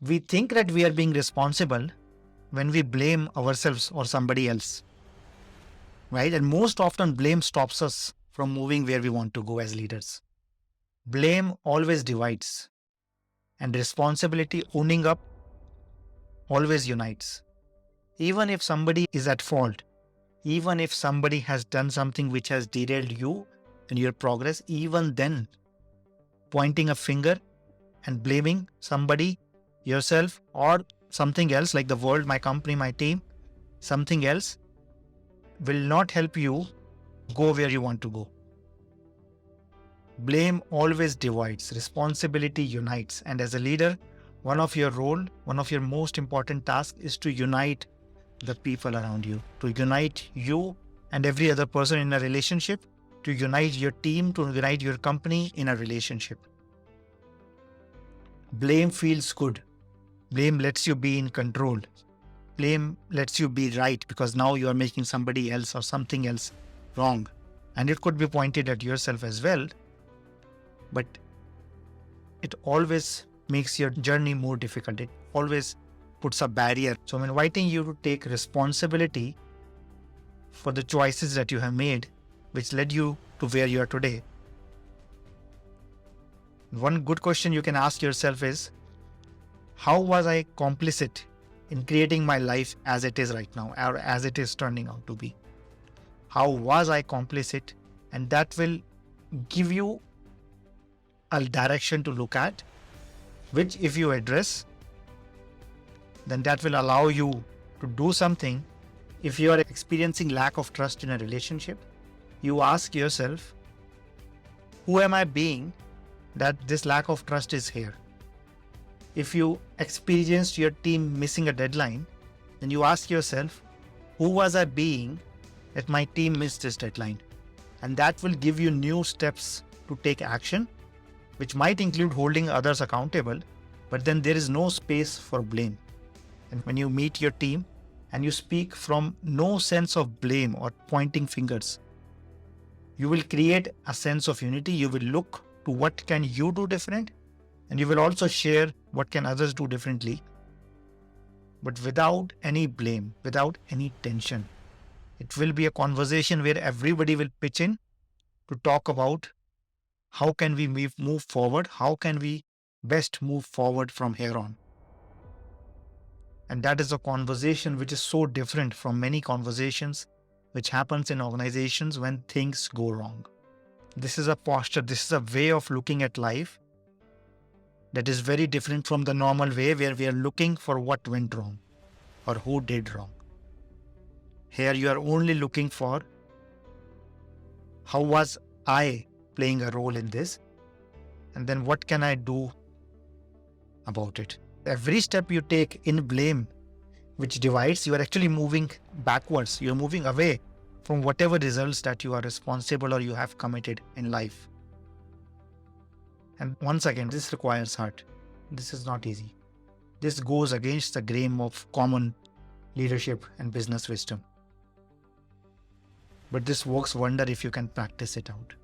We think that we are being responsible when we blame ourselves or somebody else, right? And most often blame stops us from moving where we want to go as leaders. Blame always divides, and responsibility, owning up, always unites. Even if somebody is at fault, even if somebody has done something which has derailed you and your progress, even then, pointing a finger and blaming somebody, yourself, or something else like the world, my company, my team, something else, will not help you go where you want to go. Blame always divides, responsibility unites. And as a leader, one of your most important tasks is to unite the people around you, to unite you and every other person in a relationship, to unite your team, to unite your company in a relationship. Blame feels good. Blame lets you be in control. Blame lets you be right because now you are making somebody else or something else wrong. And it could be pointed at yourself as well, but it always makes your journey more difficult. It always puts a barrier. So I'm inviting you to take responsibility for the choices that you have made, which led you to where you are today. One good question you can ask yourself is, how was I complicit in creating my life as it is right now, or as it is turning out to be? How was I complicit? And that will give you a direction to look at, which if you address, then that will allow you to do something. If you are experiencing lack of trust in a relationship, you ask yourself, who am I being that this lack of trust is here? If you experienced your team missing a deadline, then you ask yourself, who was I being that my team missed this deadline? And that will give you new steps to take action, which might include holding others accountable, but then there is no space for blame. And when you meet your team and you speak from no sense of blame or pointing fingers, you will create a sense of unity. You will look to what can you do different, and you will also share what can others do differently, but without any blame, without any tension. It will be a conversation where everybody will pitch in to talk about how can we move forward, how can we best move forward from here on. And that is a conversation which is so different from many conversations which happens in organizations when things go wrong. This is a posture, this is a way of looking at life that is very different from the normal way where we are looking for what went wrong or who did wrong. Here you are only looking for, how was I playing a role in this? And then what can I do about it? Every step you take in blame, which divides, you are actually moving backwards. You are moving away from whatever results that you are responsible or you have committed in life. And once again, this requires heart. This is not easy. This goes against the grain of common leadership and business wisdom. But this works wonder if you can practice it out.